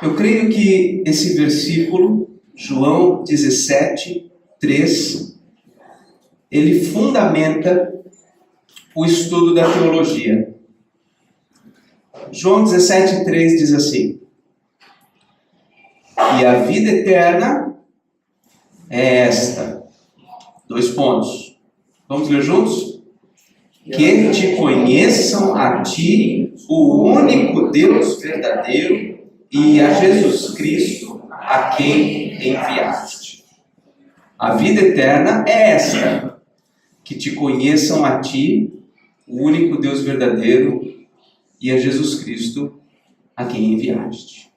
Eu creio que esse versículo, João 17, 3, ele fundamenta o estudo da teologia. João 17, 3 diz assim: e a vida eterna é esta. Dois pontos. Vamos ler juntos? Que te conheçam a ti, o único Deus verdadeiro, e a Jesus Cristo, a quem enviaste. A vida eterna é esta: que te conheçam a ti, o único Deus verdadeiro, e a Jesus Cristo, a quem enviaste.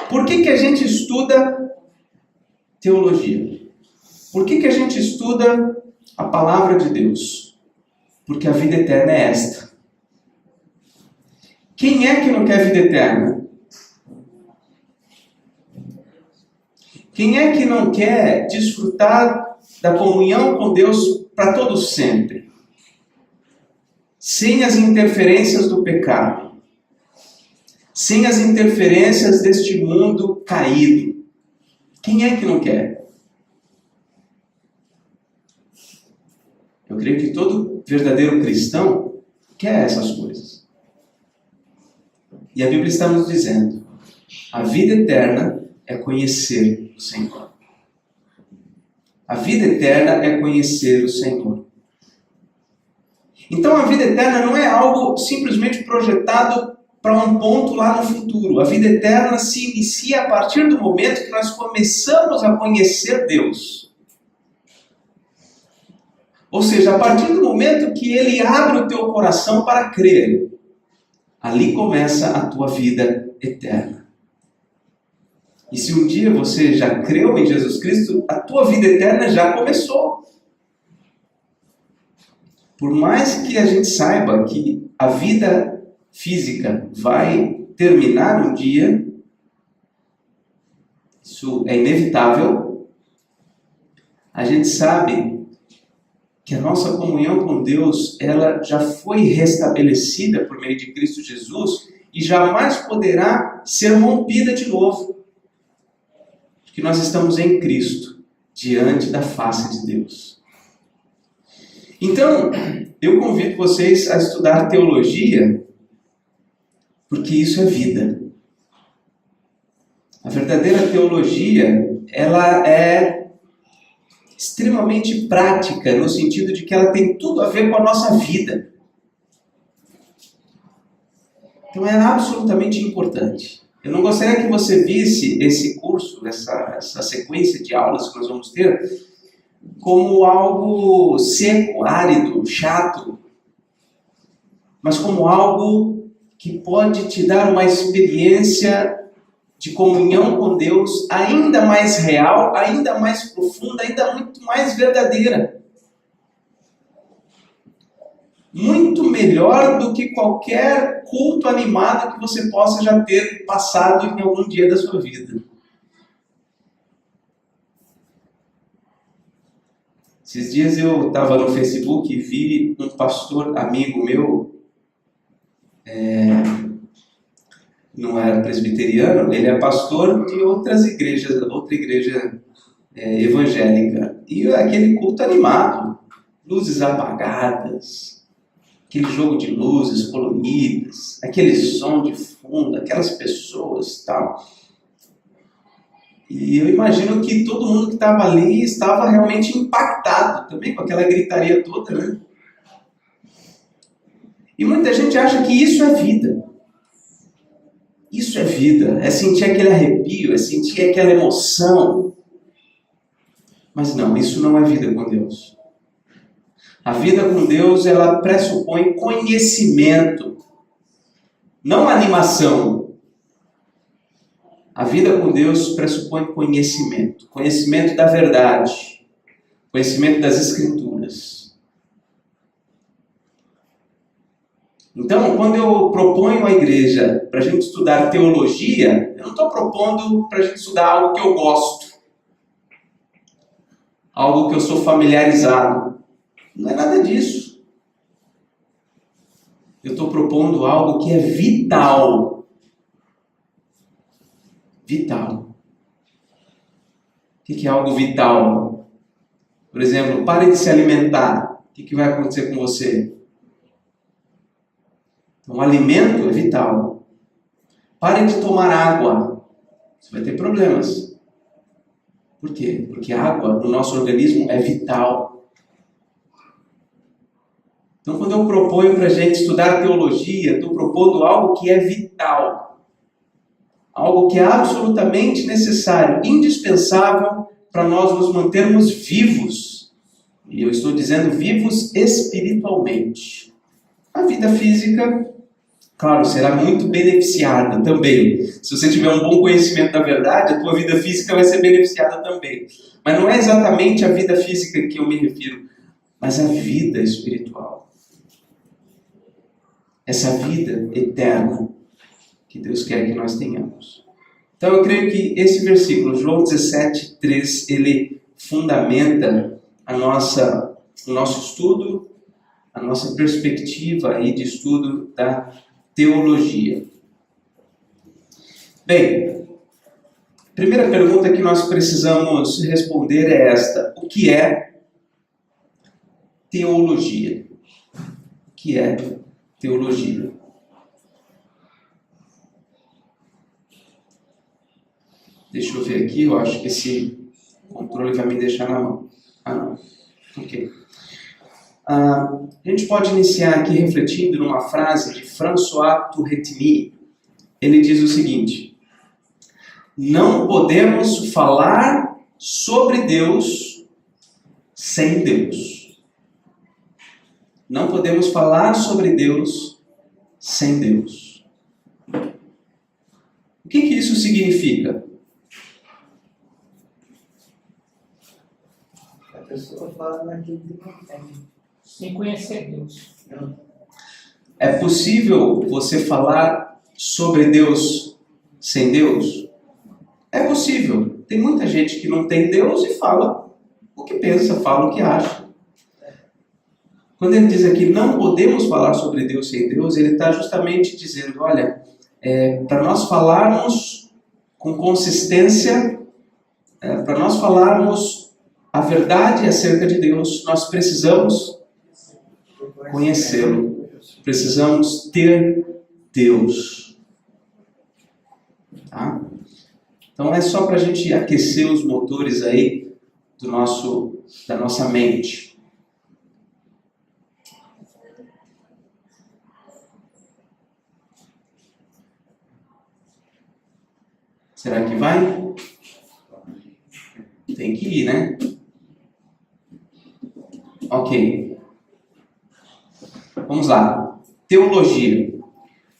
Por que a gente estuda teologia? Por que a gente estuda a palavra de Deus? Porque a vida eterna é esta. Quem é que não quer vida eterna? Quem é que não quer desfrutar da comunhão com Deus para todo sempre? Sem as interferências do pecado. Sem as interferências deste mundo caído. Quem é que não quer? Eu creio que todo verdadeiro cristão quer essas coisas. E a Bíblia está nos dizendo: a vida eterna é conhecer o Senhor. A vida eterna é conhecer o Senhor. Então a vida eterna não é algo simplesmente projetado para um ponto lá no futuro. A vida eterna se inicia a partir do momento que nós começamos a conhecer Deus. Ou seja, a partir do momento que Ele abre o teu coração para crer, ali começa a tua vida eterna. E se um dia você já creu em Jesus Cristo, a tua vida eterna já começou. Por mais que a gente saiba que a vida física vai terminar um dia, isso é inevitável, a gente sabe que a nossa comunhão com Deus, ela já foi restabelecida por meio de Cristo Jesus e jamais poderá ser rompida de novo. Porque nós estamos em Cristo, diante da face de Deus. Então, eu convido vocês a estudar teologia, porque isso é vida. A verdadeira teologia, ela é extremamente prática, no sentido de que ela tem tudo a ver com a nossa vida. Então é absolutamente importante. Eu não gostaria que você visse esse curso, essa sequência de aulas que nós vamos ter, como algo seco, árido, chato, mas como algo que pode te dar uma experiência de comunhão com Deus ainda mais real, ainda mais profunda, ainda muito mais verdadeira. Muito melhor do que qualquer culto animado que você possa já ter passado em algum dia da sua vida. Esses dias eu estava no Facebook e vi um pastor amigo meu, não era presbiteriano, ele é pastor de outras igrejas, outra igreja evangélica. E aquele culto animado, luzes apagadas, aquele jogo de luzes coloridas, aquele som de fundo, aquelas pessoas e tal. E eu imagino que todo mundo que estava ali estava realmente impactado também com aquela gritaria toda, né? E muita gente acha que isso é vida. Isso é vida, é sentir aquele arrepio, é sentir aquela emoção. Mas não, isso não é vida com Deus. A vida com Deus, ela pressupõe conhecimento, não animação. A vida com Deus pressupõe conhecimento. Conhecimento da verdade, conhecimento das Escrituras. Então, quando eu proponho à igreja para a gente estudar teologia, eu não estou propondo para a gente estudar algo que eu gosto, algo que eu sou familiarizado. Não é nada disso. Eu estou propondo algo que é vital. Vital. O que é algo vital? Por exemplo, pare de se alimentar. O que vai acontecer com você? Então, o alimento é vital. Pare de tomar água. Você vai ter problemas. Por quê? Porque a água no nosso organismo é vital. Então, quando eu proponho para a gente estudar teologia, estou propondo algo que é vital. Algo que é absolutamente necessário, indispensável para nós nos mantermos vivos. E eu estou dizendo vivos espiritualmente. A vida física, claro, será muito beneficiada também. Se você tiver um bom conhecimento da verdade, a tua vida física vai ser beneficiada também. Mas não é exatamente a vida física que eu me refiro, mas a vida espiritual. Essa vida eterna que Deus quer que nós tenhamos. Então eu creio que esse versículo, João 17, 3, ele fundamenta o nosso estudo, a nossa perspectiva aí de estudo da teologia. Bem, a primeira pergunta que nós precisamos responder é esta: o que é teologia? O que é teologia? Deixa eu ver aqui, eu acho que esse controle vai me deixar na mão. Ah, não. Ok. A gente pode iniciar aqui refletindo numa frase de François Turretini. Ele diz o seguinte: não podemos falar sobre Deus sem Deus. Não podemos falar sobre Deus sem Deus. O que isso significa? A pessoa fala naquilo que não tem. Sem conhecer Deus. É possível você falar sobre Deus sem Deus? É possível. Tem muita gente que não tem Deus e fala o que pensa, fala o que acha. Quando ele diz aqui, não podemos falar sobre Deus sem Deus, ele está justamente dizendo, olha, para nós falarmos com consistência, para nós falarmos a verdade acerca de Deus, nós precisamos conhecê-lo. Precisamos ter Deus. Tá? Então é só para a gente aquecer os motores aí da nossa mente. Será que vai? Tem que ir, né? Ok. Vamos lá. Teologia.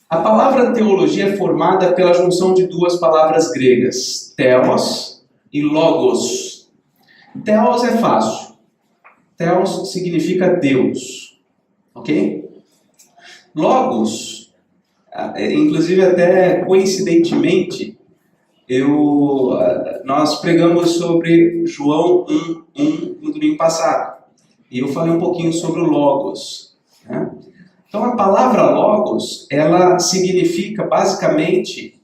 A palavra teologia é formada pela junção de duas palavras gregas, theos e logos. Theos é fácil. Theos significa Deus. Ok? Logos, inclusive até coincidentemente, nós pregamos sobre João 1:1 no domingo passado. E eu falei um pouquinho sobre o Logos. Né? Então a palavra Logos, ela significa basicamente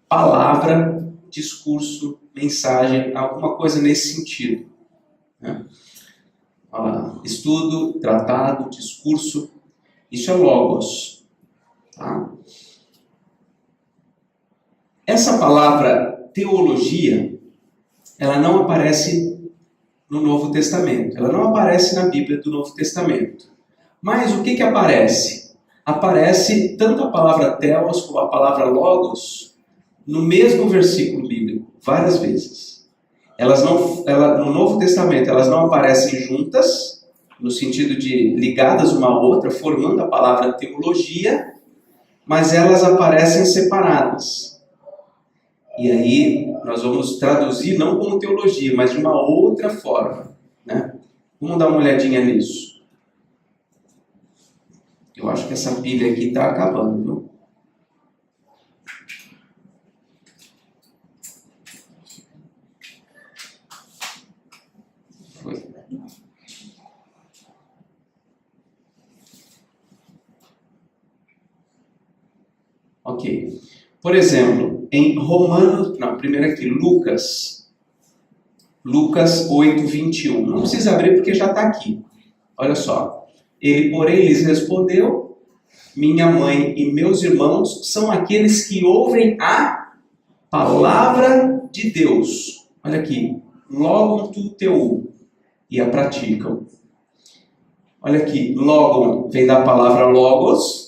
palavra, discurso, mensagem, alguma coisa nesse sentido. Né? Estudo, tratado, discurso, isso é Logos. Tá? Essa palavra teologia, ela não aparece no Novo Testamento. Ela não aparece na Bíblia do Novo Testamento. Mas o que aparece? Aparece tanto a palavra theos como a palavra logos no mesmo versículo bíblico, várias vezes. No Novo Testamento, elas não aparecem juntas, no sentido de ligadas uma à outra, formando a palavra teologia, mas elas aparecem separadas. E aí nós vamos traduzir não como teologia, mas de uma outra forma. Né? Vamos dar uma olhadinha nisso. Eu acho que essa pilha aqui está acabando, viu? Foi. Ok. Por exemplo, em Romanos, não, primeiro aqui, Lucas 8, 21. Não precisa abrir porque já está aqui. Olha só. Ele, porém, lhes respondeu: minha mãe e meus irmãos são aqueles que ouvem a palavra de Deus. Olha aqui. Logam tu teu e a praticam. Olha aqui. Logam vem da palavra logos.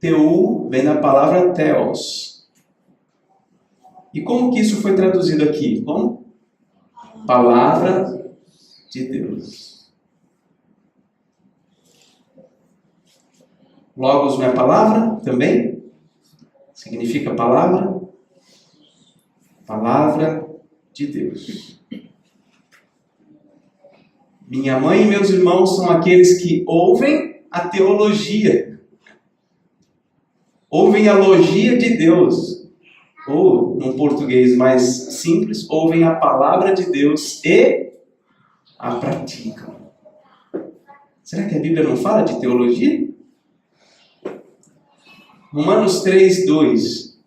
Teu vem da palavra theos. E como que isso foi traduzido aqui? Como? Palavra de Deus. Logos não é palavra também? Significa palavra? Palavra de Deus. Minha mãe e meus irmãos são aqueles que ouvem a teologia. Ouvem a logia de Deus. Ou, num português mais simples, ouvem a palavra de Deus e a praticam. Será que a Bíblia não fala de teologia? Romanos 3, 2.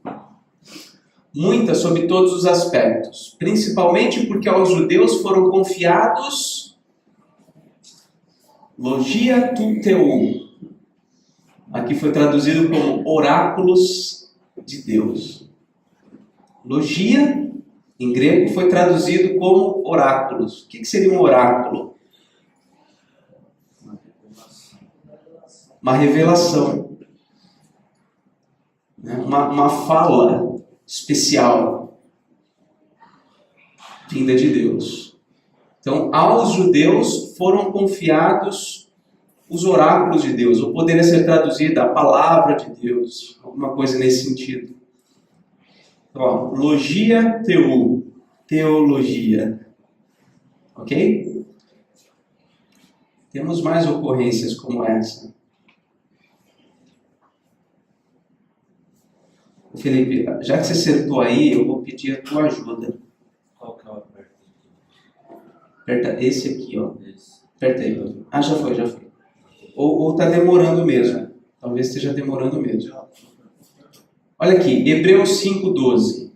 Muita sobre todos os aspectos, principalmente porque aos judeus foram confiados logia tu teu. Aqui foi traduzido como oráculos de Deus. Logia, em grego, foi traduzido como oráculos. O que seria um oráculo? Uma revelação. Uma fala especial vinda de Deus. Então, aos judeus foram confiados os oráculos de Deus, ou poderia ser traduzido a palavra de Deus, alguma coisa nesse sentido. Ó, logia teu, teologia. Ok? Temos mais ocorrências como essa. Felipe, já que você sentou aí, eu vou pedir a tua ajuda. Qual que é o aperto? Aperta esse aqui, ó. Aperta aí. Ah, já foi. Ou tá demorando mesmo. Talvez esteja demorando mesmo. Olha aqui, Hebreus 5:12.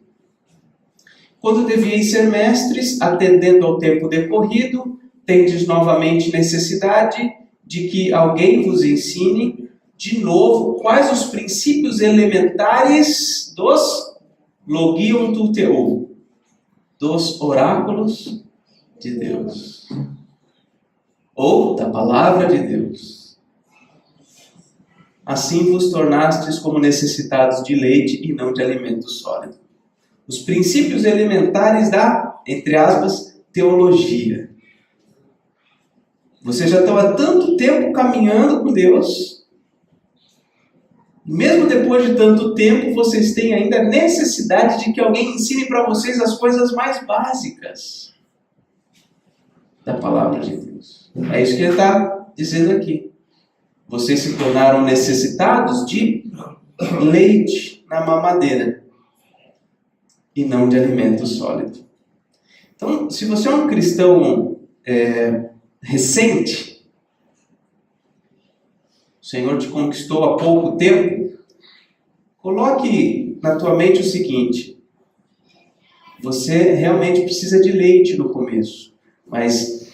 Quando devieis ser mestres, atendendo ao tempo decorrido, tendes novamente necessidade de que alguém vos ensine de novo quais os princípios elementares dos logion tu teu, dos oráculos de Deus, ou da palavra de Deus. Assim vos tornastes como necessitados de leite e não de alimento sólido. Os princípios elementares da, entre aspas, teologia. Vocês já estão há tanto tempo caminhando com Deus, mesmo depois de tanto tempo, vocês têm ainda necessidade de que alguém ensine para vocês as coisas mais básicas da palavra de Deus. É isso que ele está dizendo aqui. Vocês se tornaram necessitados de leite na mamadeira e não de alimento sólido. Então, se você é um cristão recente, o Senhor te conquistou há pouco tempo, coloque na tua mente o seguinte: você realmente precisa de leite no começo, mas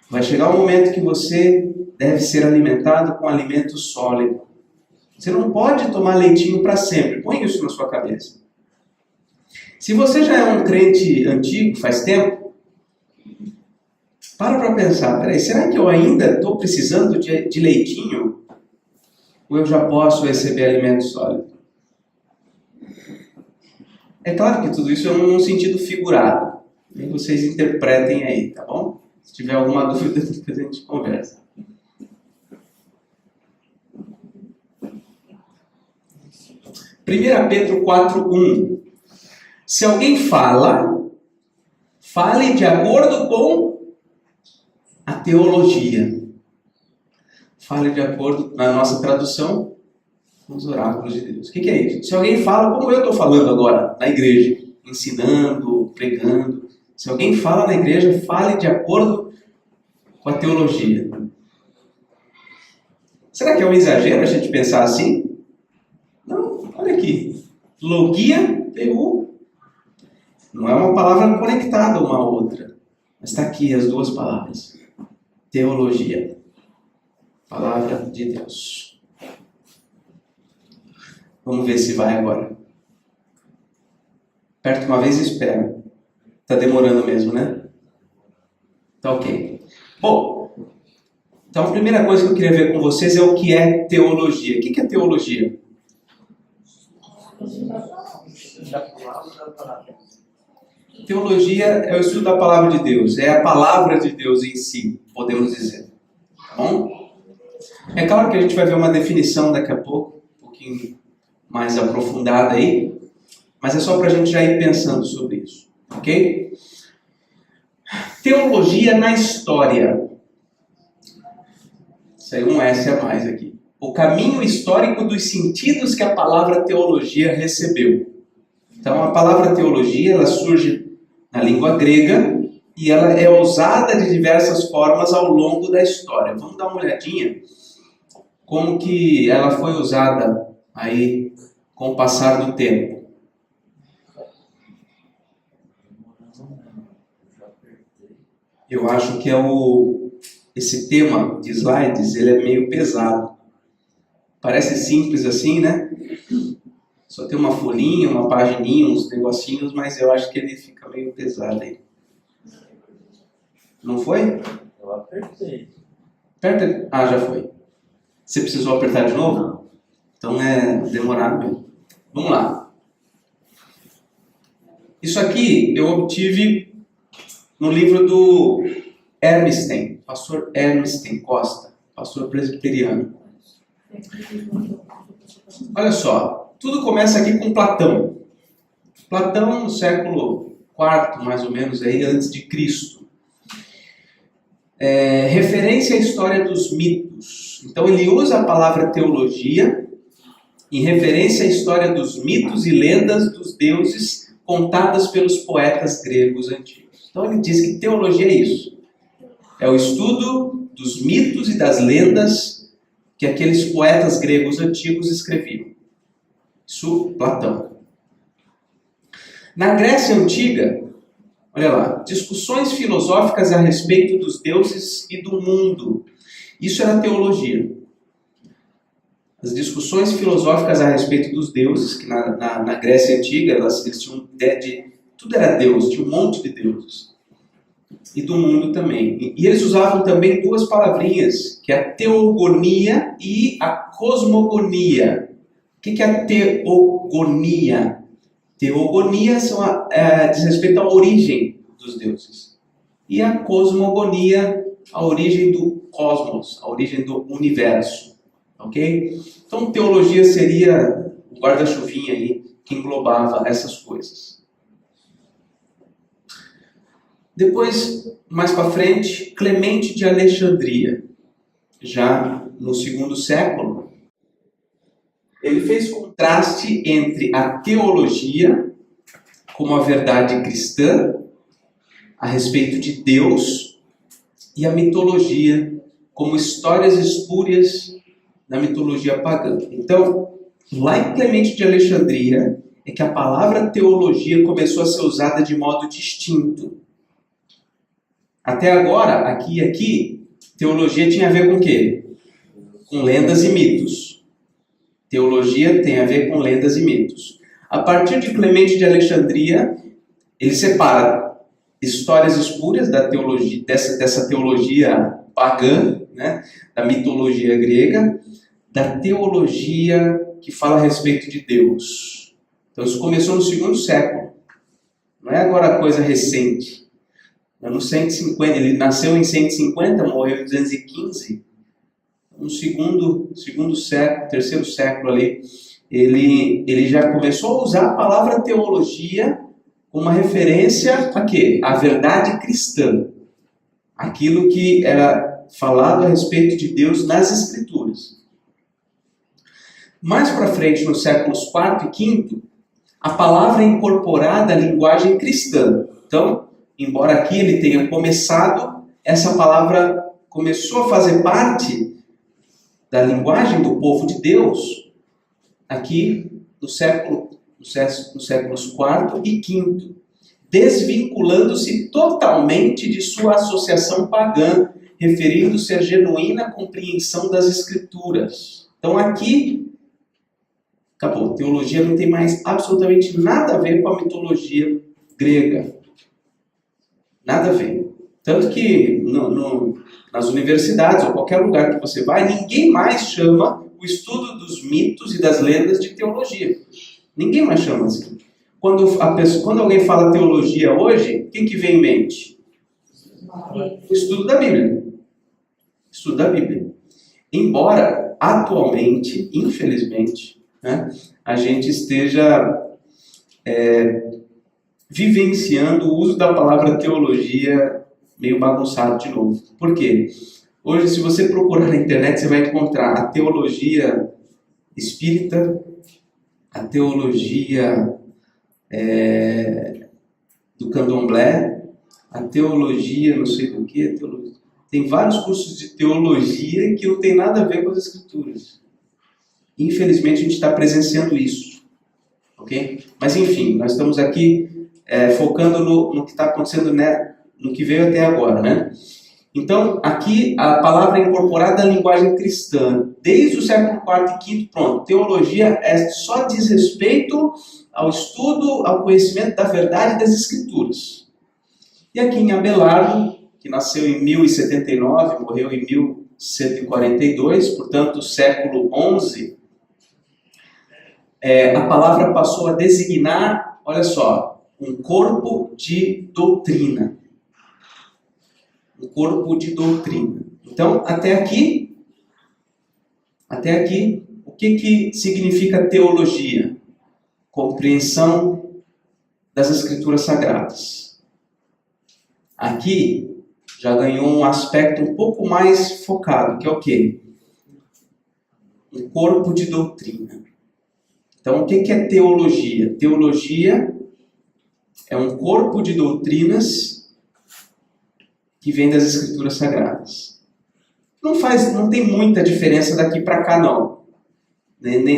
vai chegar um momento que você deve ser alimentado com alimento sólido. Você não pode tomar leitinho para sempre, põe isso na sua cabeça. Se você já é um crente antigo, faz tempo, para pensar, peraí, será que eu ainda estou precisando de leitinho? Ou eu já posso receber alimento sólido? É claro que tudo isso é num sentido figurado. E vocês interpretem aí, tá bom? Se tiver alguma dúvida, depois a gente conversa. Pedro 4:1. Se alguém fale de acordo com a teologia. Fale de acordo, na nossa tradução, com os oráculos de Deus. O que é isso? Se alguém fala, como eu estou falando agora, na igreja, ensinando, pregando. Se alguém fala na igreja, fale de acordo com a teologia. Será que é um exagero a gente pensar assim? Não, olha aqui. Logia, T-U. Não é uma palavra conectada uma à outra. Mas está aqui as duas palavras. Teologia. Palavra de Deus. Vamos ver se vai agora. Aperta uma vez e espera. Está demorando mesmo, né? Tá ok. Bom, então a primeira coisa que eu queria ver com vocês é o que é teologia. O que é teologia? Teologia é o estudo da palavra de Deus. É a palavra de Deus em si, podemos dizer. Tá bom? É claro que a gente vai ver uma definição daqui a pouco, um pouquinho mais aprofundada aí, mas é só para a gente já ir pensando sobre isso, ok? Teologia na história. Isso aí um S a mais aqui. O caminho histórico dos sentidos que a palavra teologia recebeu. Então a palavra teologia, ela surge na língua grega e ela é usada de diversas formas ao longo da história. Vamos dar uma olhadinha como que ela foi usada aí com o passar do tempo. Eu acho que esse tema de slides, ele é meio pesado. Parece simples assim, né? Só tem uma folhinha, uma pagininha, uns negocinhos, mas eu acho que ele fica meio pesado aí. Não foi? Eu apertei. Aperta. Ah, já foi. Você precisou apertar de novo? Então é demorado mesmo. Vamos lá. Isso aqui eu obtive no livro do Hermstein, pastor Hermstein Costa, pastor presbiteriano. Olha só, tudo começa aqui com Platão. Platão no século IV, mais ou menos, aí, antes de Cristo. Referência à história dos mitos. Então ele usa a palavra teologia em referência à história dos mitos e lendas dos deuses contadas pelos poetas gregos antigos. Então ele diz que teologia é isso. É o estudo dos mitos e das lendas que aqueles poetas gregos antigos escreviam. Isso, Platão. Na Grécia Antiga, olha lá, discussões filosóficas a respeito dos deuses e do mundo. Isso era teologia. As discussões filosóficas a respeito dos deuses, que na Grécia Antiga, eles tinham ideia de tudo era Deus, tinha um monte de deuses. E do mundo também. E eles usavam também duas palavrinhas, que é a teogonia e a cosmogonia. O que é a teogonia? Teogonia diz respeito à origem dos deuses. E a cosmogonia, a origem do cosmos, a origem do universo. Ok? Então, teologia seria o guarda-chuvinha aí que englobava essas coisas. Depois, mais para frente, Clemente de Alexandria, já no segundo século, ele fez contraste entre a teologia como a verdade cristã a respeito de Deus e a mitologia como histórias espúrias da mitologia pagã. Então, lá em Clemente de Alexandria é que a palavra teologia começou a ser usada de modo distinto. Até agora, aqui, teologia tinha a ver com o quê? Com lendas e mitos. Teologia tem a ver com lendas e mitos. A partir de Clemente de Alexandria, ele separa histórias espúrias da teologia, dessa teologia pagã, né, da mitologia grega, da teologia que fala a respeito de Deus. Então isso começou no segundo século. Não é agora coisa recente. No 150, ele nasceu em 150, morreu em 215. No segundo século, terceiro século ali, ele já começou a usar a palavra teologia como uma referência a quê? A verdade cristã. Aquilo que era falado a respeito de Deus nas Escrituras. Mais para frente, nos séculos IV e V, a palavra é incorporada à linguagem cristã. Então, embora aqui ele tenha começado, essa palavra começou a fazer parte da linguagem do povo de Deus, aqui no nos séculos IV e V, desvinculando-se totalmente de sua associação pagã, referindo-se à genuína compreensão das Escrituras. Então aqui, acabou. Teologia não tem mais absolutamente nada a ver com a mitologia grega. Nada a ver. Tanto que nas universidades ou qualquer lugar que você vai, ninguém mais chama o estudo dos mitos e das lendas de teologia. Ninguém mais chama assim. Quando alguém fala teologia hoje, o que vem em mente? O estudo da Bíblia. Estudo da Bíblia. Embora, atualmente, infelizmente, né, a gente esteja vivenciando o uso da palavra teologia meio bagunçado de novo. Por quê? Hoje, se você procurar na internet, você vai encontrar a teologia espírita, a teologia do candomblé, a teologia não sei do que, tem vários cursos de teologia que não tem nada a ver com as Escrituras. Infelizmente, a gente está presenciando isso. Ok? Mas enfim, nós estamos aqui focando no que está acontecendo, né, no que veio até agora, né? Então, aqui a palavra é incorporada à linguagem cristã. Desde o século IV e V, pronto. Teologia só diz respeito ao estudo, ao conhecimento da verdade das Escrituras. E aqui em Abelardo, que nasceu em 1079, morreu em 1142, portanto, século XI, a palavra passou a designar, olha só, um corpo de doutrina. Um corpo de doutrina. Então, até aqui, o que significa teologia? Compreensão das Escrituras Sagradas. Aqui, já ganhou um aspecto um pouco mais focado, que é o quê? Um corpo de doutrina. Então, o que é teologia? Teologia é um corpo de doutrinas que vem das Escrituras Sagradas. Não tem muita diferença daqui para cá, não.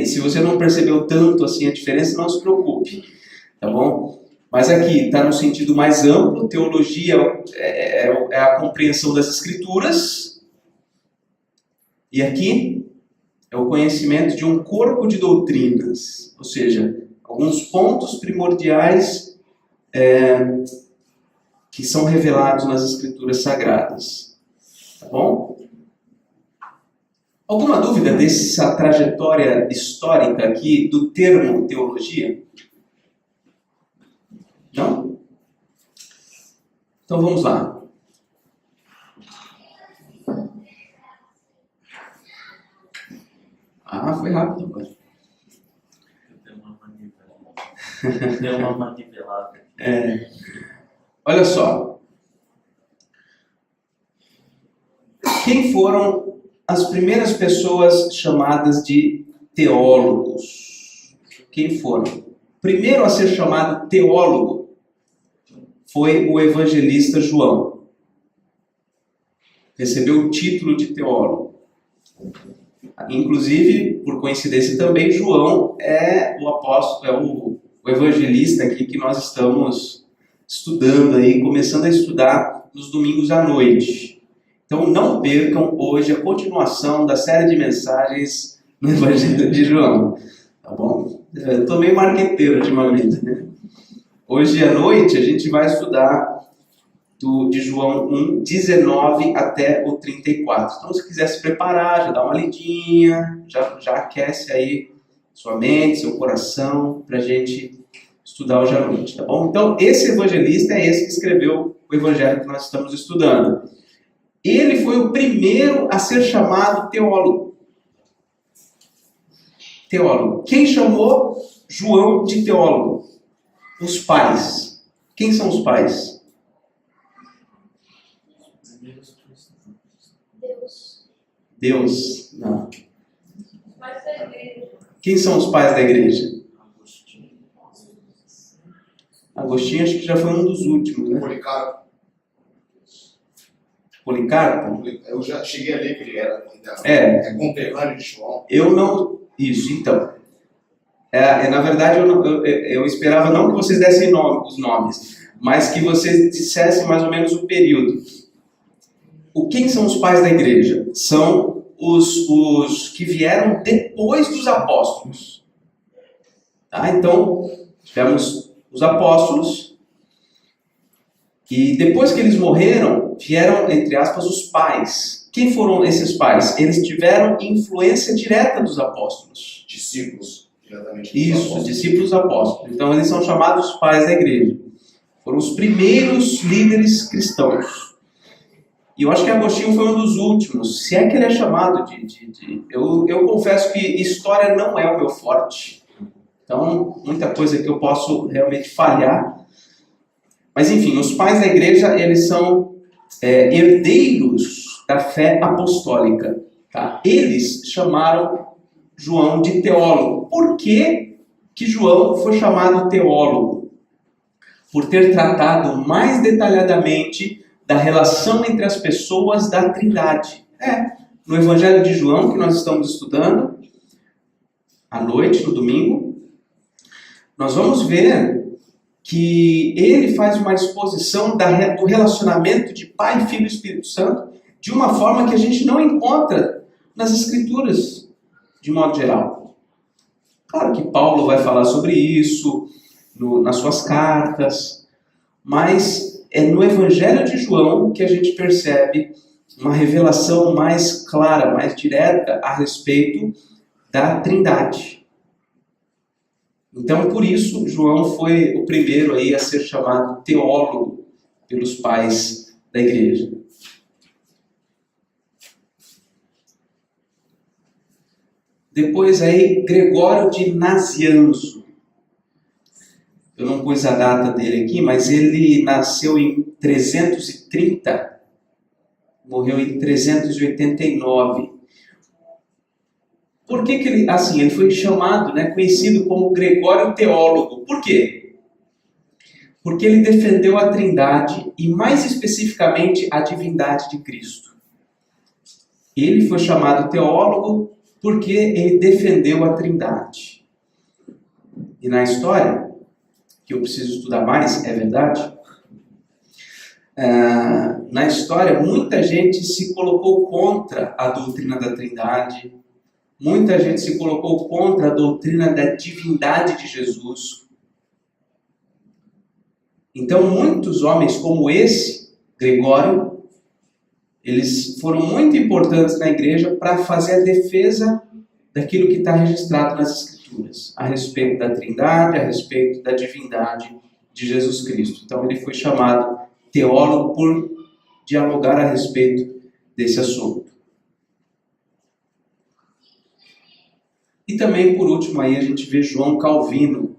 Se você não percebeu tanto assim a diferença, não se preocupe, tá bom? Mas aqui está no sentido mais amplo. Teologia é a compreensão das Escrituras, e aqui é o conhecimento de um corpo de doutrinas, ou seja, alguns pontos primordiais que são revelados nas Escrituras Sagradas. Tá bom? Alguma dúvida dessa trajetória histórica aqui do termo teologia? Não? Então vamos lá. Foi rápido agora. Deu uma manivelada. Olha só. Quem foram as primeiras pessoas chamadas de teólogos? Quem foram? Primeiro a ser chamado teólogo foi o evangelista João. Recebeu o título de teólogo. Inclusive, por coincidência também, João é o apóstolo, o evangelista aqui que nós estamos estudando aí, começando a estudar nos domingos à noite. Então não percam hoje a continuação da série de mensagens no Evangelho de João. Tá bom? Eu estou meio marqueteiro ultimamente, né? Hoje à noite a gente vai estudar de João 1, 19 até o 34. Então se quiser se preparar, já dá uma lidinha, já aquece aí sua mente, seu coração, para a gente estudar hoje à noite, tá bom? Então esse evangelista é esse que escreveu o evangelho que nós estamos estudando. Ele foi o primeiro a ser chamado teólogo. Teólogo. Quem chamou João de teólogo? Os pais. Quem são os pais? Deus. Não. Quem são os pais da igreja? Agostinho acho que já foi um dos últimos, né? Policarpo? Eu já cheguei a ler que ele era contemporâneo de João. Eu não... Isso, então. Na verdade, eu esperava não que vocês dessem os nomes, mas que vocês dissessem mais ou menos o período. Quem são os pais da igreja? São os que vieram depois dos apóstolos. Tá? Então, tivemos os apóstolos, e depois que eles morreram, vieram, entre aspas, os pais. Quem foram esses pais? Eles tiveram influência direta dos apóstolos. Discípulos, diretamente. Isso, discípulos apóstolos. Então, eles são chamados pais da igreja. Foram os primeiros líderes cristãos. E eu acho que Agostinho foi um dos últimos, se é que ele é chamado Eu confesso que história não é o meu forte. Então, muita coisa que eu posso realmente falhar. Mas, enfim, os pais da igreja, eles são herdeiros da fé apostólica. Tá? Eles chamaram João de teólogo. Por que João foi chamado teólogo? Por ter tratado mais detalhadamente da relação entre as pessoas da Trindade. No Evangelho de João, que nós estamos estudando, à noite, no domingo, nós vamos ver que ele faz uma exposição do relacionamento de Pai, Filho e Espírito Santo de uma forma que a gente não encontra nas Escrituras, de modo geral. Claro que Paulo vai falar sobre isso nas suas cartas, mas é no Evangelho de João que a gente percebe uma revelação mais clara, mais direta a respeito da Trindade. Então, por isso, João foi o primeiro aí a ser chamado teólogo pelos pais da igreja. Depois aí, Gregório de Nazianzo. Eu não pus a data dele aqui, mas ele nasceu em 330, morreu em 389. Por que ele, assim, ele foi chamado, conhecido como Gregório Teólogo? Por quê? Porque ele defendeu a Trindade e, mais especificamente, a divindade de Cristo. Ele foi chamado teólogo porque ele defendeu a Trindade. E na história, que eu preciso estudar mais, é verdade? Na história, muita gente se colocou contra a doutrina da Trindade, muita gente se colocou contra a doutrina da divindade de Jesus. Então, muitos homens como esse, Gregório, eles foram muito importantes na igreja para fazer a defesa daquilo que está registrado nas Escrituras, a respeito da Trindade, a respeito da divindade de Jesus Cristo. Então ele foi chamado teólogo por dialogar a respeito desse assunto. E também, por último, aí a gente vê João Calvino.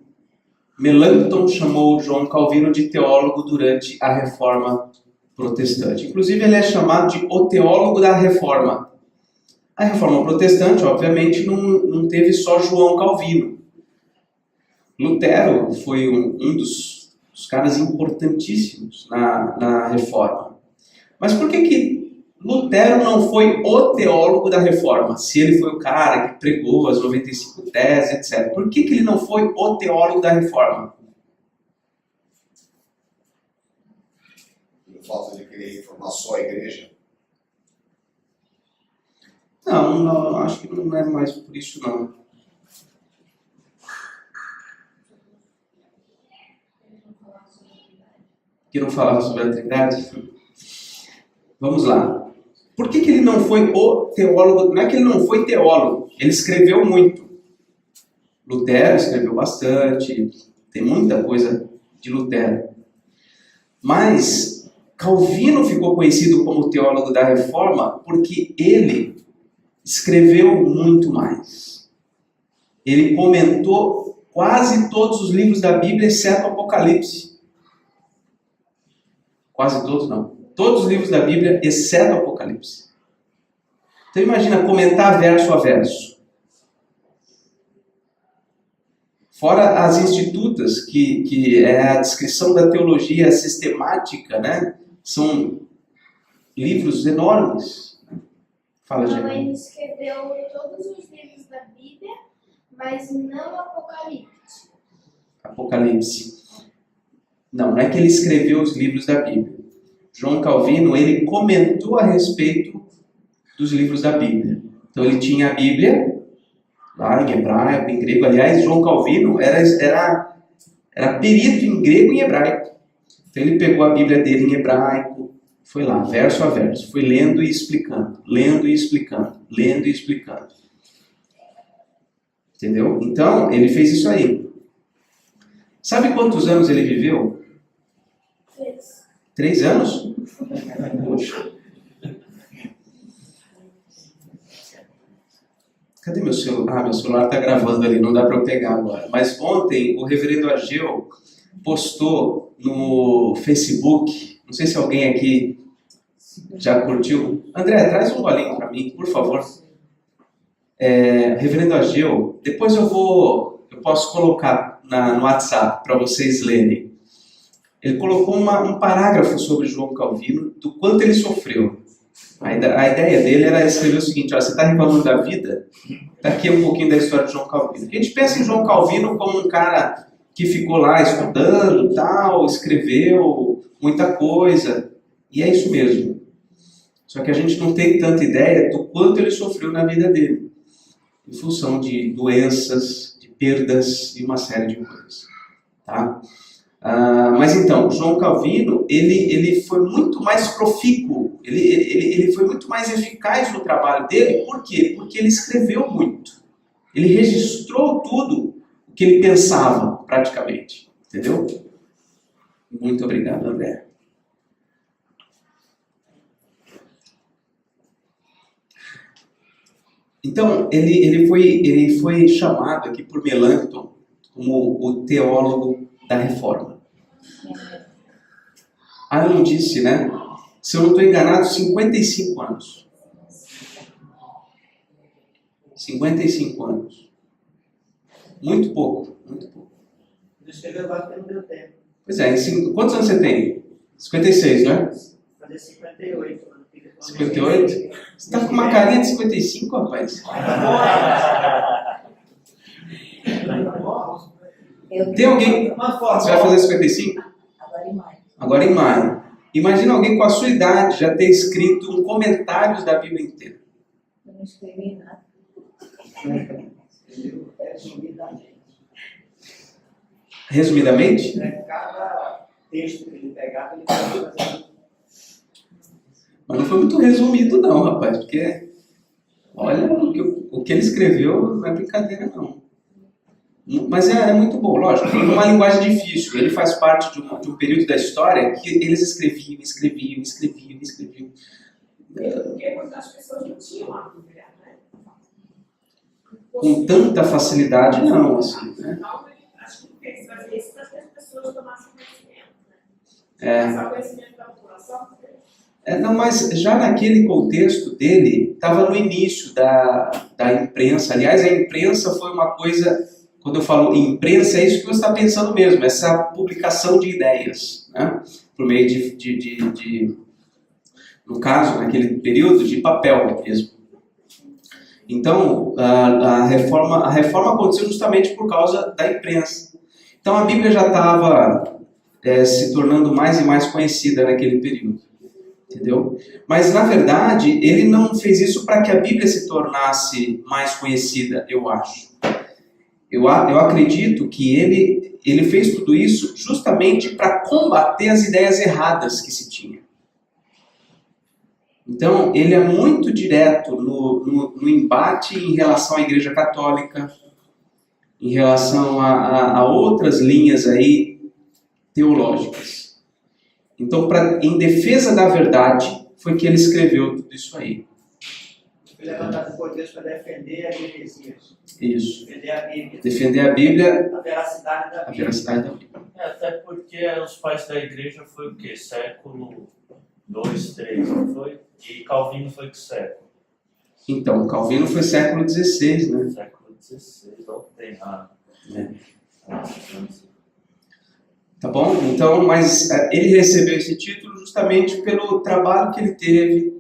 Melanchthon chamou João Calvino de teólogo durante a Reforma Protestante. Inclusive ele é chamado de o teólogo da Reforma. A Reforma Protestante, obviamente, não teve só João Calvino. Lutero foi um dos caras importantíssimos na Reforma. Mas por que Lutero não foi o teólogo da Reforma? Se ele foi o cara que pregou as 95 teses, etc. Por que ele não foi o teólogo da Reforma? Pelo fato de querer reformar só a igreja. Não, acho que não é mais por isso, não. Que não falava sobre a Trindade? Vamos lá. Por que ele não foi o teólogo? Não é que ele não foi teólogo, ele escreveu muito. Lutero escreveu bastante, tem muita coisa de Lutero. Mas Calvino ficou conhecido como teólogo da Reforma porque ele escreveu muito mais. Ele comentou quase todos os livros da Bíblia, exceto o Apocalipse. Quase todos não. Todos os livros da Bíblia, exceto o Apocalipse. Então imagina comentar verso a verso. Fora as institutas, que é a descrição da teologia sistemática, São livros enormes. Fala, Então gente. ele escreveu todos os livros da Bíblia, mas não Apocalipse. Apocalipse. Não é que ele escreveu os livros da Bíblia. João Calvino, ele comentou a respeito dos livros da Bíblia. Então ele tinha a Bíblia, lá em hebraico, em grego. Aliás, João Calvino era perito em grego e em hebraico. Então ele pegou a Bíblia dele em hebraico, foi lá, verso a verso, foi lendo e explicando, lendo e explicando, lendo e explicando. Entendeu? Então, ele fez isso aí. Sabe quantos anos ele viveu? 3 anos? Poxa. Cadê meu celular? Ah, meu celular está gravando ali, não dá para eu pegar agora. Mas ontem o reverendo Ageu postou no Facebook, não sei se alguém aqui já curtiu. André, traz um golinho para mim, por favor. Reverendo Ageu, depois eu posso colocar no WhatsApp para vocês lerem. Ele colocou um parágrafo sobre João Calvino, do quanto ele sofreu. A ideia dele era escrever o seguinte: ó, você está reclamando da vida? Está aqui um pouquinho da história de João Calvino. A gente pensa em João Calvino como um cara que ficou lá estudando, tal, escreveu muita coisa. E é isso mesmo. Só que a gente não tem tanta ideia do quanto ele sofreu na vida dele, em função de doenças, de perdas e uma série de coisas. Tá? Mas então, João Calvino, ele foi muito mais profícuo, ele foi muito mais eficaz no trabalho dele. Por quê? Porque ele escreveu muito. Ele registrou tudo o que ele pensava, praticamente. Entendeu? Muito obrigado, André. Então, ele foi chamado aqui por Melanchthon como o teólogo da Reforma. Eu não disse, né? Se eu não estou enganado, 55 anos. 55 anos. Muito pouco, muito pouco. Ele escreveu mais porque não deu tempo. Pois é, quantos anos você tem? 56, né? Fazer 58. 58? Você está com uma carinha de 55, rapaz? Tem alguém? Uma foto. Você vai fazer 55? Agora em maio. Agora em maio. Imagina alguém com a sua idade já ter escrito um comentário da Bíblia inteira. Eu não escrevi nada. Resumidamente? Cada texto que ele pegava, ele fazia. Mas não foi muito resumido não, rapaz, porque olha, o que ele escreveu não é brincadeira não. Mas é muito bom, lógico, é uma linguagem difícil. Ele faz parte de um período da história que eles escreviam. Porque muitas pessoas não tinham a Bíblia, né? Com tanta facilidade não, assim, né? Então, acho que eles faziam isso para que as pessoas tomassem conhecimento, né? Passar conhecimento da população. Não, mas já naquele contexto dele, estava no início da imprensa. Aliás, a imprensa foi uma coisa, quando eu falo imprensa, é isso que você está pensando mesmo, essa publicação de ideias, né? Por meio de, no caso, naquele período, de papel mesmo. Então, a reforma aconteceu justamente por causa da imprensa. Então, a Bíblia já estava se tornando mais e mais conhecida naquele período. Entendeu? Mas, na verdade, ele não fez isso para que a Bíblia se tornasse mais conhecida, eu acho. Eu acredito que ele fez tudo isso justamente para combater as ideias erradas que se tinha. Então, ele é muito direto no embate em relação à Igreja Católica, em relação a outras linhas aí teológicas. Então, em defesa da verdade, foi que ele escreveu tudo isso aí. Foi levantado por Deus para defender as heresias. Isso. Defender a Bíblia. Defender a Bíblia, A veracidade da a Bíblia. veracidade da Bíblia. Até porque os pais da igreja foi o quê? Século 2, 3, não foi? E Calvino foi que século? Então, Calvino foi século XVI, né? Século 16, não tem nada. Tá bom? Então, mas ele recebeu esse título justamente pelo trabalho que ele teve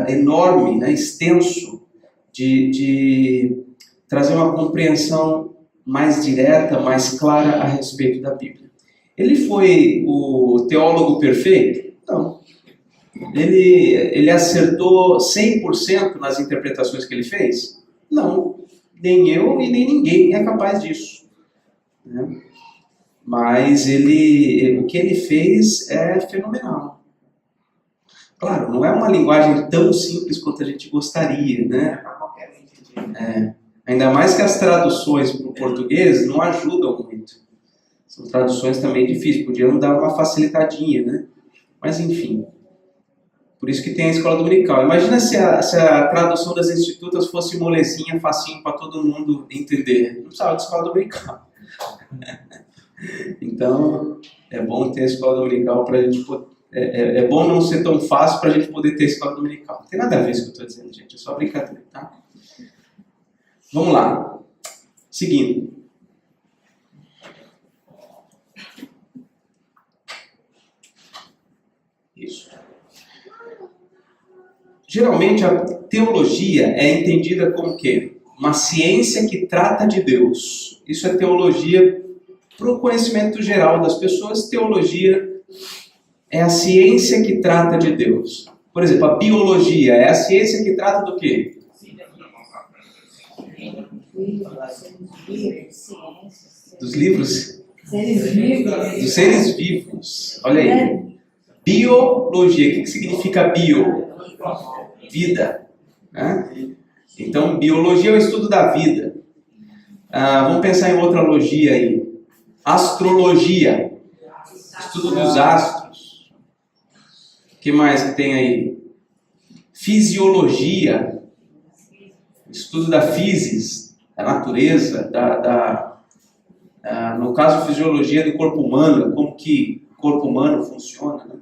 enorme, né, extenso, de trazer uma compreensão mais direta, mais clara a respeito da Bíblia. Ele foi o teólogo perfeito? Não. Ele acertou 100% nas interpretações que ele fez? Não. Nem eu e nem ninguém é capaz disso. Né? Mas o que ele fez é fenomenal. Claro, não é uma linguagem tão simples quanto a gente gostaria, né? Ainda mais que as traduções para o português não ajudam muito. São traduções também difíceis, podiam dar uma facilitadinha, né? Mas enfim, por isso que tem a escola dominical. Imagina se a tradução das institutas fosse molezinha, facinho para todo mundo entender. Não precisava de escola dominical. Então, é bom ter a escola dominical para a gente poder... É bom não ser tão fácil para a gente poder ter escola dominical. Não tem nada a ver com o que eu estou dizendo, gente. É só brincadeira, tá? Vamos lá. Seguindo. Isso. Geralmente a teologia é entendida como o quê? Uma ciência que trata de Deus. Isso é teologia para o conhecimento geral das pessoas. Teologia é a ciência que trata de Deus. Por exemplo, a biologia é a ciência que trata do quê? Dos livros? Dos seres vivos. Olha aí. Biologia. O que significa bio? Vida. Né? Então, biologia é o estudo da vida. Vamos pensar em outra logia aí. Astrologia. Estudo dos astros. O que mais que tem aí? Fisiologia. Estudo da physis, da natureza, no caso, fisiologia do corpo humano, como que o corpo humano funciona, né?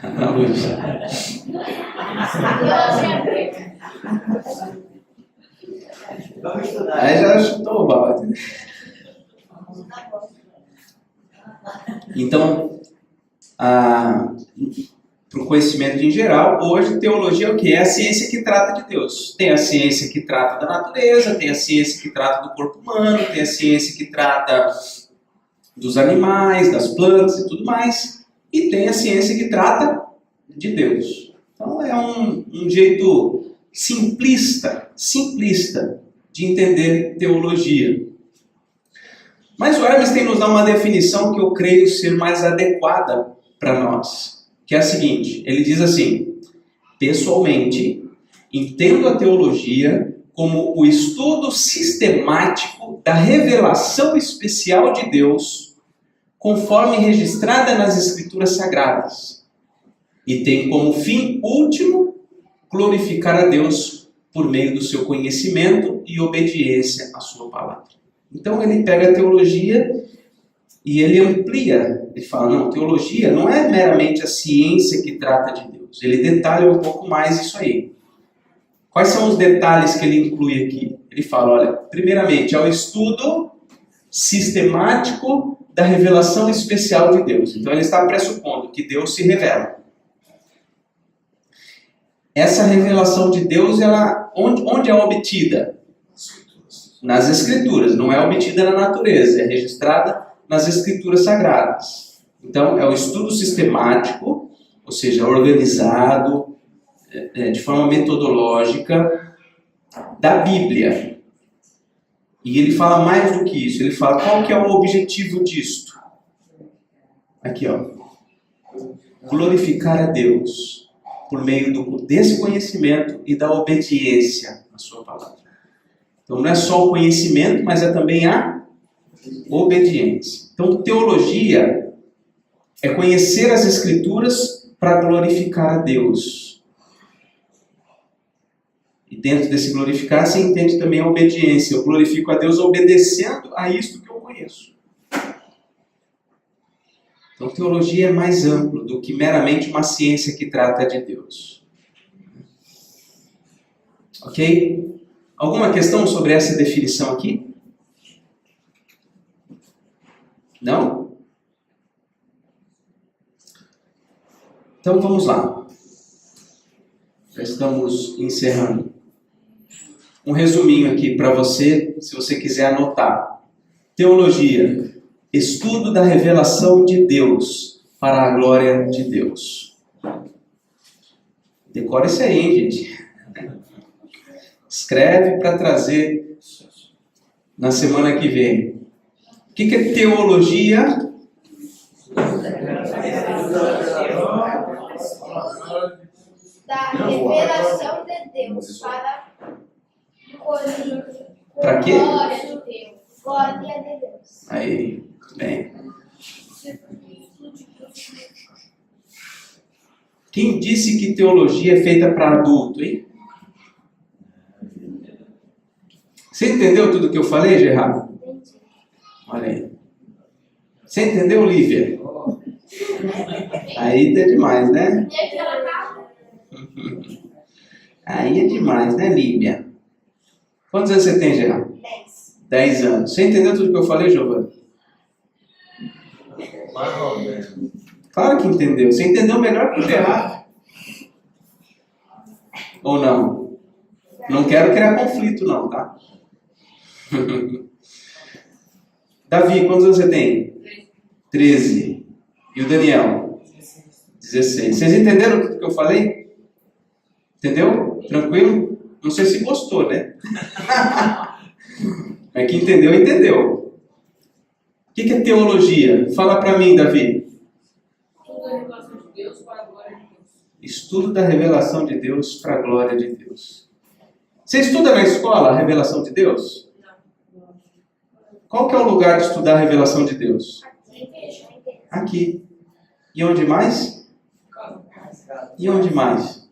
Analogia. Vamos estudar. Aí já chutou o balde. Então, para o conhecimento em geral, hoje teologia é o que? É a ciência que trata de Deus. Tem a ciência que trata da natureza, tem a ciência que trata do corpo humano, tem a ciência que trata dos animais, das plantas e tudo mais, e tem a ciência que trata de Deus. Então é um jeito simplista de entender teologia. Mas o Hermes tem nos dado uma definição que eu creio ser mais adequada para nós, que é a seguinte, ele diz assim: pessoalmente, entendo a teologia como o estudo sistemático da revelação especial de Deus, conforme registrada nas Escrituras Sagradas, e tem como fim último glorificar a Deus por meio do seu conhecimento e obediência à sua palavra. Então ele pega a teologia e ele amplia, ele fala, não, teologia não é meramente a ciência que trata de Deus, ele detalha um pouco mais isso aí. Quais são os detalhes que ele inclui aqui? Ele fala, olha, primeiramente, é o estudo sistemático da revelação especial de Deus. Então ele está pressupondo que Deus se revela. Essa revelação de Deus, ela, onde é obtida? Nas Escrituras, não é obtida na natureza, é registrada nas Escrituras Sagradas. Então, é o estudo sistemático, ou seja, organizado, de forma metodológica, da Bíblia. E ele fala mais do que isso, ele fala qual que é o objetivo disto. Aqui, ó. Glorificar a Deus por meio desse conhecimento e da obediência à sua palavra. Então não é só o conhecimento, mas é também a obediência. Então teologia é conhecer as Escrituras para glorificar a Deus. E dentro desse glorificar, você entende também a obediência. Eu glorifico a Deus obedecendo a isto que eu conheço. Então teologia é mais amplo do que meramente uma ciência que trata de Deus. Ok? Alguma questão sobre essa definição aqui? Não? Então vamos lá. Já estamos encerrando. um resuminho aqui para você, se você quiser anotar. Teologia, estudo da revelação de Deus para a glória de Deus. Decora isso aí, hein, gente? Escreve para trazer na semana que vem. O que é teologia? Da revelação de Deus Para quê? glória de Deus. Glória de Deus. Aí, bem. Quem disse que teologia é feita para adulto, hein? Você entendeu tudo que eu falei, Gerardo? Olha aí. Você entendeu, Lívia? Aí é demais, né? Aí é demais, né, Lívia? Quantos anos você tem, Gerardo? 10 anos. Você entendeu tudo que eu falei, Giovana? Mais ou menos. Claro que entendeu. Você entendeu melhor que o Gerardo. Ou não? Não quero criar conflito, não, tá? Davi, quantos anos você tem? 13. E o Daniel? 16. Vocês entenderam tudo que eu falei? Entendeu? Tranquilo? Não sei se gostou, né? Mas quem entendeu, entendeu. O que é teologia? Fala pra mim, Davi. Estudo da revelação de Deus para a glória de Deus. Você estuda na escola a revelação de Deus? Qual que é o lugar de estudar a revelação de Deus? Aqui. E onde mais? E onde mais?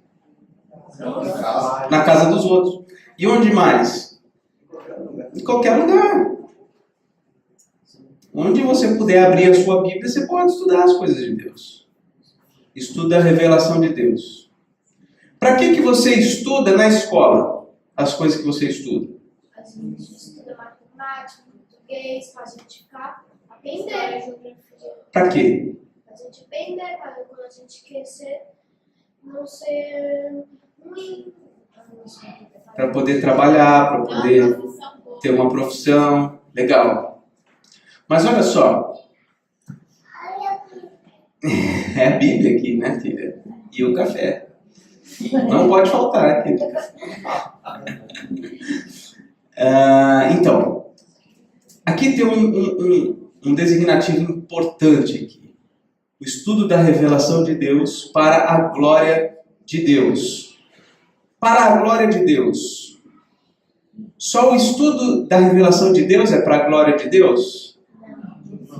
Na casa dos outros. E onde mais? Em qualquer lugar. Onde você puder abrir a sua Bíblia, você pode estudar as coisas de Deus. Estuda a revelação de Deus. Para que você estuda na escola as coisas que você estuda? A gente estuda matemática, português, para a gente ficar aprender. Para quê? Para a gente aprender, para quando a gente crescer, não ser ruim. Para poder trabalhar, para poder ter uma profissão. Legal. Mas olha só. É a Bíblia aqui, né, filha? E o café. Não pode faltar aqui. Então, aqui tem um designativo importante aqui. O estudo da revelação de Deus para a glória de Deus. Para a glória de Deus. Só o estudo da revelação de Deus é para a glória de Deus?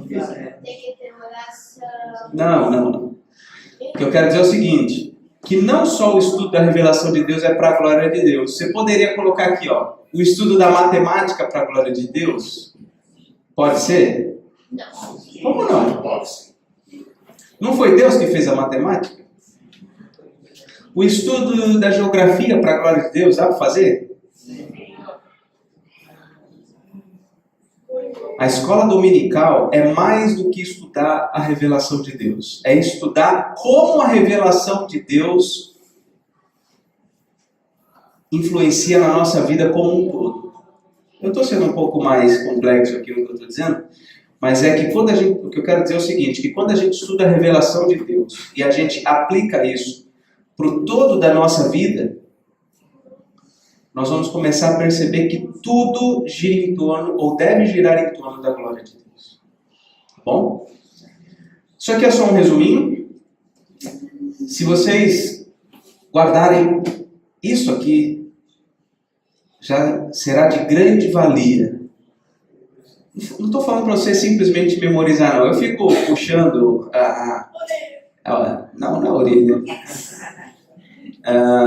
Tem que ter oração. Não. O que eu quero dizer é o seguinte, que não só o estudo da revelação de Deus é para a glória de Deus. Você poderia colocar aqui, ó, o estudo da matemática para a glória de Deus? Pode ser? Não. Como não? Pode ser. Não foi Deus que fez a matemática? O estudo da geografia para a glória de Deus, dá para fazer? A escola dominical é mais do que estudar a revelação de Deus. É estudar como a revelação de Deus influencia na nossa vida como um todo. Eu estou sendo um pouco mais complexo aqui no que eu estou dizendo, mas é que o que eu quero dizer é o seguinte, que quando a gente estuda a revelação de Deus e a gente aplica isso para o todo da nossa vida, nós vamos começar a perceber que tudo gira em torno, ou deve girar em torno da glória de Deus. Tá bom? Isso aqui é só um resuminho. Se vocês guardarem isso aqui, já será de grande valia. Não estou falando para você simplesmente memorizar, não. Eu fico puxando não na orelha.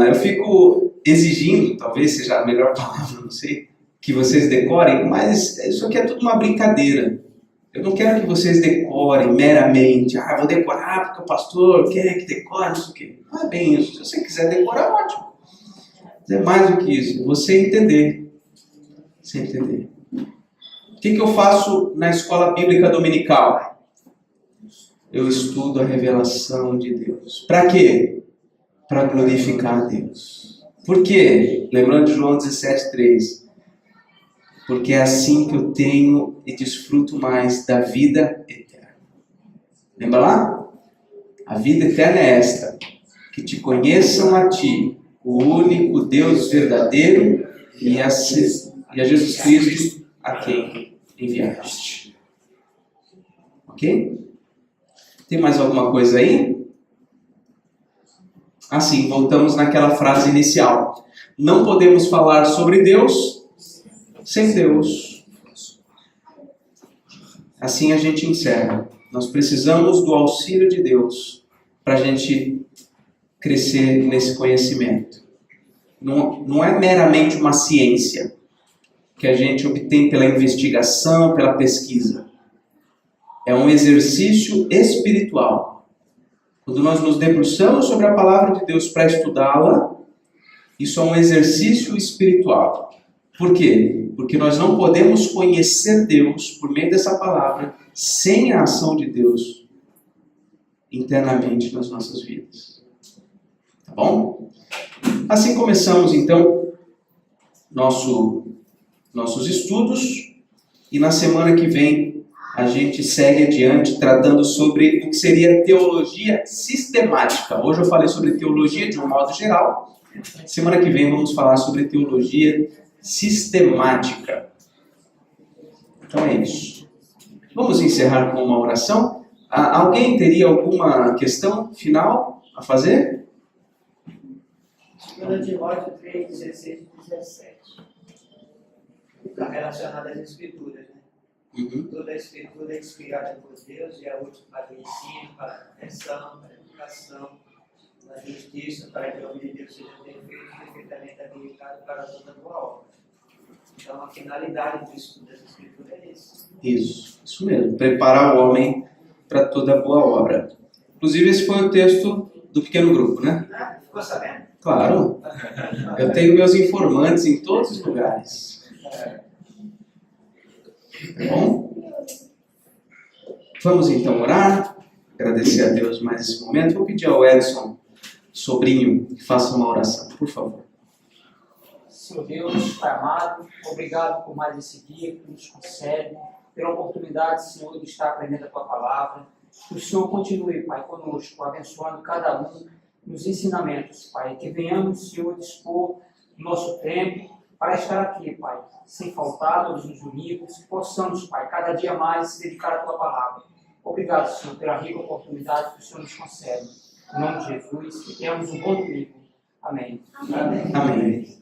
Eu fico exigindo, talvez seja a melhor palavra, não sei, que vocês decorem, mas isso aqui é tudo uma brincadeira. Eu não quero que vocês decorem meramente. Vou decorar porque o pastor quer que decore, não sei o quê. Não é bem isso. Se você quiser decorar, ótimo. Mas é mais do que isso. Você entender. Você entender. O que eu faço na escola bíblica dominical? Eu estudo a revelação de Deus. Para quê? Para glorificar a Deus. Por quê? Lembrando de João 17,3. Porque é assim que eu tenho e desfruto mais da vida eterna. Lembra lá? A vida eterna é esta: que te conheçam a ti, o único Deus verdadeiro, e a Jesus Cristo, a quem enviaste. Ok? Tem mais alguma coisa aí? Assim, voltamos naquela frase inicial. Não podemos falar sobre Deus sem Deus. Assim a gente encerra. Nós precisamos do auxílio de Deus para a gente crescer nesse conhecimento. Não é meramente uma ciência que a gente obtém pela investigação, pela pesquisa. É um exercício espiritual. Quando nós nos debruçamos sobre a palavra de Deus para estudá-la, isso é um exercício espiritual. Por quê? Porque nós não podemos conhecer Deus por meio dessa palavra sem a ação de Deus internamente nas nossas vidas. Tá bom? Assim começamos então nossos estudos, e na semana que vem a gente segue adiante tratando sobre o que seria teologia sistemática. Hoje eu falei sobre teologia de um modo geral. Semana que vem vamos falar sobre teologia sistemática. Então é isso. Vamos encerrar com uma oração. Alguém teria alguma questão final a fazer? 2 Timóteo 3, 16 e 17. Está relacionado às Escrituras, né? Toda a Escritura é inspirada por Deus e é útil para o ensino, para a correção, para a educação, para a justiça, para que o homem de Deus seja perfeito e perfeitamente habilitado para toda boa obra. Então, a finalidade do estudo das Escrituras é isso. Isso mesmo. Preparar o homem para toda boa obra. Inclusive, esse foi o texto do pequeno grupo, né? Ficou sabendo? Claro. Eu tenho meus informantes em todos os lugares. Tá bom? Vamos então orar. Agradecer a Deus mais esse momento. Vou pedir ao Edson, sobrinho, que faça uma oração, por favor. Senhor Deus, Pai amado, obrigado por mais esse dia que nos concede, pela oportunidade, Senhor, de estar aprendendo a Tua palavra. Que o Senhor continue, Pai, conosco, abençoando cada um nos ensinamentos, Pai. Que venhamos, Senhor, dispor o nosso tempo para estar aqui, Pai, sem faltar todos os domingos. Que possamos, Pai, cada dia mais se dedicar à Tua palavra. Obrigado, Senhor, pela rica oportunidade que o Senhor nos concede. Em nome de Jesus, que tenhamos um bom domingo. Amém. Amém.